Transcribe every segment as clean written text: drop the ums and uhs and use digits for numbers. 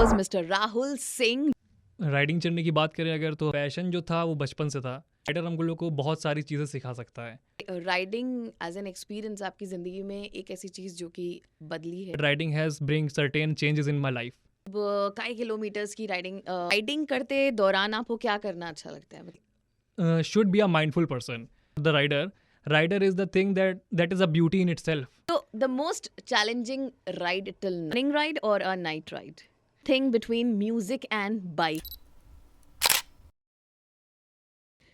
Studios mister Rahul Singh. Riding चढ़ने की बात करें अगर तो पैशन जो था वो बचपन से था। राइडर हम लोग को बहुत सारी चीज़ें सिखा सकता है। राइडिंग एज एन एक्सपीरियंस आपकी ज़िंदगी में एक ऐसी चीज़ जो कि बदली है। Riding has bring certain changes in my life. अब कई किलोमीटर्स की राइडिंग करते दौरान आपको क्या करना अच्छा लगता है? Should be a mindful person. The rider is the thing that is a beauty in itself. So the most challenging ride till morning ride or a night ride? Thing between music and bike.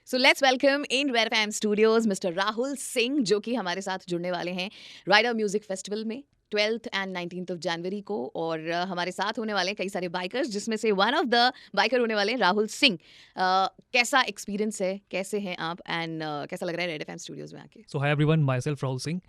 So let's welcome in Red FM Studios Mr. Rahul Singh जो कि हमारे साथ जुड़ने वाले हैं rider music festival में 12th and 19th of January को। और हमारे साथ होने वाले हैं कई सारे बाइकर्स जिसमें से वन ऑफ द बाइकर होने वाले हैं राहुल सिंह। कैसा एक्सपीरियंस है, कैसे हैं आप एंड कैसा लग रहा है रेड एफएम स्टूडियोज में आके? So hi everyone, myself Rahul Singh.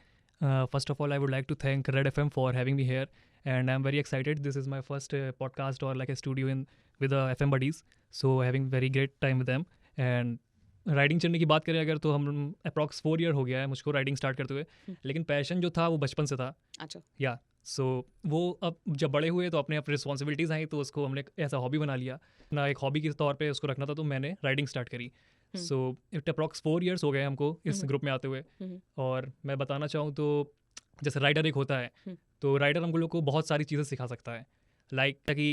First of all, I would like to thank Red FM for having me here, and I'm very excited. This is my first podcast or like a studio in with the FM buddies. So having very great time with them. And riding चढ़ने की बात करें अगर तो हम approx 4 year हो गया है मुझको राइडिंग स्टार्ट करते हुए, लेकिन पैशन जो था वो बचपन से था। अच्छा। या सो वो अब जब बड़े हुए तो अपने रिस्पॉन्सिबिलिटीज़ आई तो उसको हमने ऐसा हॉबी बना लिया ना, एक हॉबी के तौर पे उसको रखना था, तो मैंने राइडिंग स्टार्ट करी। सो इट अप्रॉक्स 4 ईयर्स हो गए हमको इस ग्रुप में आते हुए। और मैं बताना चाहूँ तो जैसे राइडर एक होता है तो राइडर हम लोग को बहुत सारी चीज़ें सिखा सकता है, लाइक कि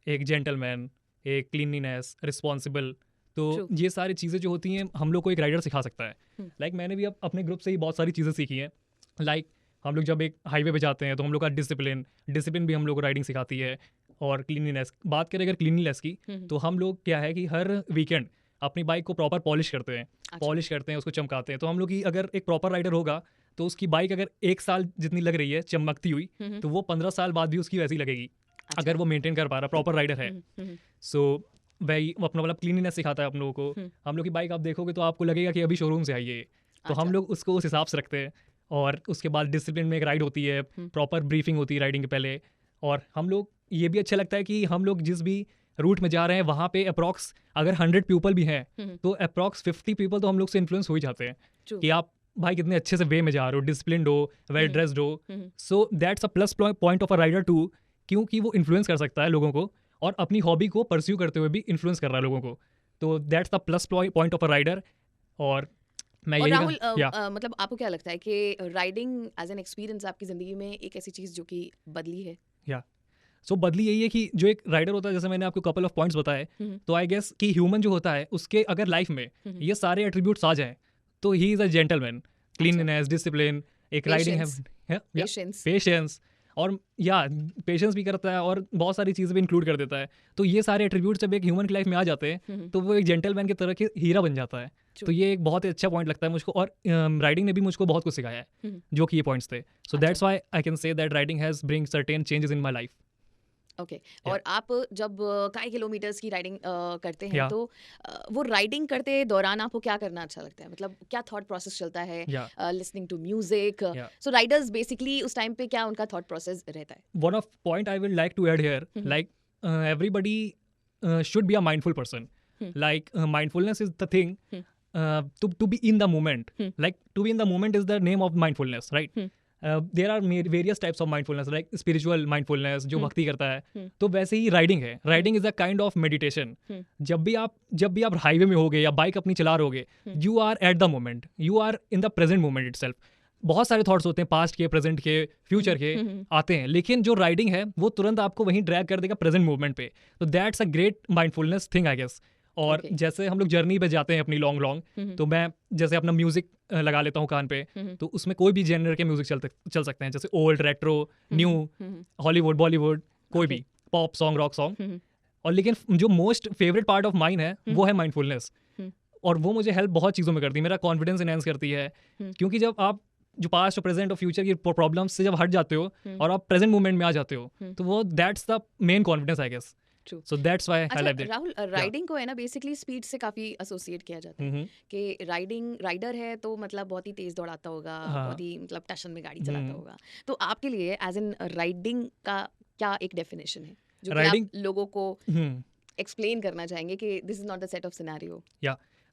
एक जेंटलमैन, एक क्लीनलीनेस, रिस्पॉन्सिबल। तो ये सारी चीज़ें जो होती हैं हम लोग को एक राइडर सिखा सकता है। लाइक मैंने भी अब अपने ग्रुप से ही बहुत सारी चीज़ें सीखी हैं। लाइक हम लोग जब एक हाईवे पे जाते हैं तो हम लोग का डिसिप्लिन भी हम लोग को राइडिंग सिखाती है। और क्लीनलीनेस, बात करें अगर क्लीनलीनेस की, तो हम लोग क्या है कि हर वीकेंड अपनी बाइक को प्रॉपर पॉलिश करते हैं, उसको चमकाते हैं। तो हम लोग की अगर एक प्रॉपर राइडर होगा तो उसकी बाइक अगर 1 साल जितनी लग रही है चमकती हुई, तो वो 15 साल बाद भी उसकी वैसी लगेगी अगर वो मेंटेन कर पा रहा, प्रॉपर राइडर है। सो वही अपना मतलब क्लीनिनेस सिखाता है हम लोगों को। हम लोग की बाइक आप देखोगे तो आपको लगेगा कि अभी शोरूम से आई है, तो हम लोग उसको उस हिसाब से रखते हैं। और उसके बाद डिसिप्लिन में एक राइड होती है, प्रॉपर ब्रीफिंग होती है राइडिंग के पहले। और हम लोग ये भी अच्छा लगता है कि हम लोग जिस भी रूट में जा रहे हैं वहाँ पे अप्रॉक्स अगर 100 पीपल भी हैं तो अप्रॉक्स 50 पीपल तो हम लोग से इन्फ्लुएंस हो ही जाते हैं कि आप भाई कितने अच्छे से वे में जा रहे हो, डिसिप्लिन्ड हो, वेल ड्रेस्ड हो। So that's a plus point of a rider too, क्योंकि वो इन्फ्लुएंस कर सकता है लोगों को और अपनी हॉबी को परस्यू करते हुए भी इन्फ्लुएंस कर रहा है लोगों को। तो that's the plus point of a rider. और मैं और यही राहुल मतलब आपको क्या लगता है कि राइडिंग एज एन एक्सपीरियंस आपकी ज़िंदगी में एक ऐसी चीज़ जो कि बदली है? सो बदली यही है कि जो एक राइडर होता है, जैसे मैंने आपको कपल ऑफ पॉइंट्स बताए, तो आई गेस कि ह्यूमन जो होता है उसके अगर लाइफ में ये सारे एट्रीब्यूट्स आ जाएं तो he is a gentleman, cleanliness, discipline, एक राइडिंग है, पेशेंस, और पेशेंस भी करता है और बहुत सारी चीज़ें भी इंक्लूड कर देता है। तो ये सारे एट्रीब्यूट्स जब एक ह्यूमन की लाइफ में आ जाते हैं तो वो एक जेंटलमैन की तरह के हीरा बन जाता है। तो ये एक बहुत ही अच्छा पॉइंट लगता है मुझको। और राइडिंग ने भी मुझको बहुत कुछ सिखाया है जो कि ये पॉइंट्स थे। So that's why I can say that riding has bring certain changes in my life. Okay. और आप जब कई किलोमीटर्स की राइडिंग करते हैं तो वो राइडिंग करते दौरान आपको क्या करना अच्छा लगता है? मतलब क्या थॉट प्रोसेस चलता है? Listening to music. So riders basically उस टाइम पे क्या उनका थॉट प्रोसेस रहता है? One of point I will like to add here, like everybody should be a mindful person. Like mindfulness is the thing to be in the moment. Like to be in the moment is the name of mindfulness, right? There are various types of mindfulness, like spiritual mindfulness जो भक्ति करता है। तो वैसे ही riding है। Riding is a kind of meditation. जब भी आप हाईवे में होगे या बाइक अपनी चला रहोगे, you are at the moment, you are in the present moment itself. बहुत सारे थॉट्स होते हैं, पास्ट के, प्रेजेंट के, फ्यूचर के आते हैं, लेकिन जो राइडिंग है वो तुरंत आपको वहीं ड्रैग कर देगा प्रेजेंट मोमेंट पे। तो that's a great mindfulness thing I guess. और जैसे हम लोग जर्नी पे जाते हैं अपनी लॉन्ग, तो मैं जैसे अपना म्यूजिक लगा लेता हूँ कान पे, तो उसमें कोई भी जेनर के म्यूजिक चल सकते हैं, जैसे old, retro, new, Hollywood, Bollywood, कोई भी पॉप सॉन्ग, रॉक सॉन्ग। और लेकिन जो most favourite part of mine है वो है माइंडफुलनेस। और वो मुझे हेल्प बहुत चीज़ों में करती है, मेरा कॉन्फिडेंस इनहेंस करती है। क्योंकि जब आप जो पास्ट और प्रेजेंट और फ्यूचर की प्रॉब्लम्स से जब हट जाते हो और आप प्रेजेंट मोमेंट में आ जाते हो, तो वो that's the main confidence I guess. So that's why I like it. Rahul, riding को है ना बेसिकली स्पीड से काफी एसोसिएट किया जाता है कि राइडर है तो मतलब बहुत ही तेज दौड़ाता होगा, बहुत ही मतलब टशन में गाड़ी चलाता होगा। तो आपके लिए एज इन राइडिंग का क्या एक डेफिनेशन है जो कि आप लोगों को एक्सप्लेन करना चाहेंगे कि this is not the set of scenario?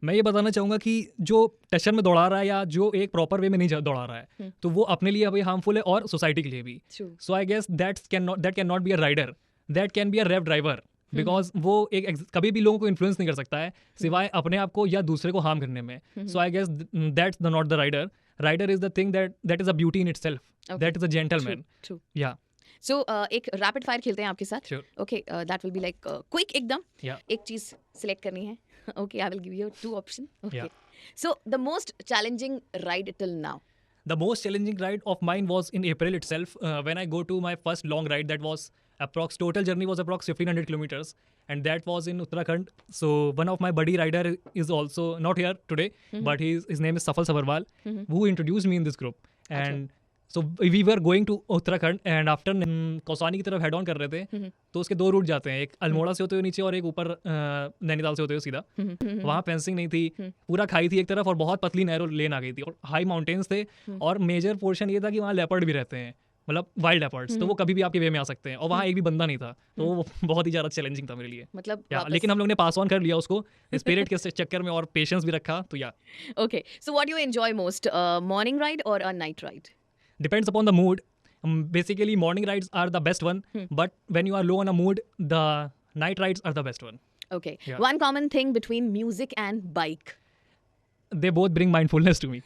मैं ये बताना चाहूँगा कि जो टशन में दौड़ा रहा है या जो एक प्रॉपर वे में नहीं दौड़ा रहा है, तो वो अपने लिए अभी हार्मफुल है और सोसाइटी के लिए भी। So I guess that can not be a rider. That can be a rave driver because वो कभी भी लोगों को इन्फ्लुएंस नहीं कर सकता है सिवाय अपने आप को या दूसरे को हार्म करने में. So I guess that's the not the rider. Rider is the thing that is a beauty in itself. That is a gentleman. True. Yeah सो एक रैपिड फायर खेलते हैं आपके साथ. Sure. Okay, that will be like quick एकदम. Yeah. एक चीज select करनी है. Okay, I will give you 2 option. Okay. Yeah. So the most challenging ride till now. The most challenging ride of mine was in April itself when I go to my first long ride. That was total journey was approx 1500 kilometers, and that was in Uttarakhand. So one of my buddy rider is also not here today, but his name is Safal Sabarwal, who introduced me in this group. And so we were going to Uttarakhand, and after Kausani की तरफ head on कर रहे थे, तो उसके 2 root जाते हैं. एक अल्मोड़ा से होते हुए नीचे और एक ऊपर नैनीताल से होते हुए सीधा. वहाँ फेंसिंग नहीं थी, पूरा खाई थी एक तरफ और बहुत पतली नैरो लेन आ गई थी और हाई माउंटेन्स थे. और मेजर पोर्शन ये था कि वहाँ लेपर्ड भी रहते हैं, मतलब वाइल्ड लेपर्ड्स. तो वो कभी भी आपके वे में आ सकते हैं और वहाँ एक भी बंदा नहीं था. तो वो बहुत ही ज़्यादा चैलेंजिंग था मेरे लिए. मतलब लेकिन हम लोग ने पास ऑन कर लिया उसको स्पिरिट के चक्कर में और पेशेंस भी रखा. तो yeah okay, so what you enjoy most, morning ride और a night ride? depends upon the mood. Basically morning rides are the best one, but when you are low on a mood, the night rides are the best one. Okay. Yeah. One common thing between music and bike. They both bring mindfulness to me.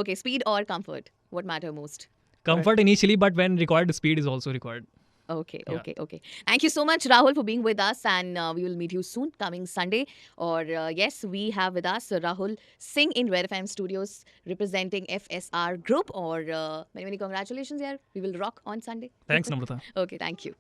Okay, speed or comfort? What matter most? Comfort initially, but when required, speed is also required. Okay, Yeah. okay. Thank you so much, Rahul, for being with us, and we will meet you soon, coming Sunday. Or yes, we have with us Rahul Singh in Red FM Studios, representing FSR Group. Or many congratulations, yaar. We will rock on Sunday. Thanks, Namrata. Okay, thank you.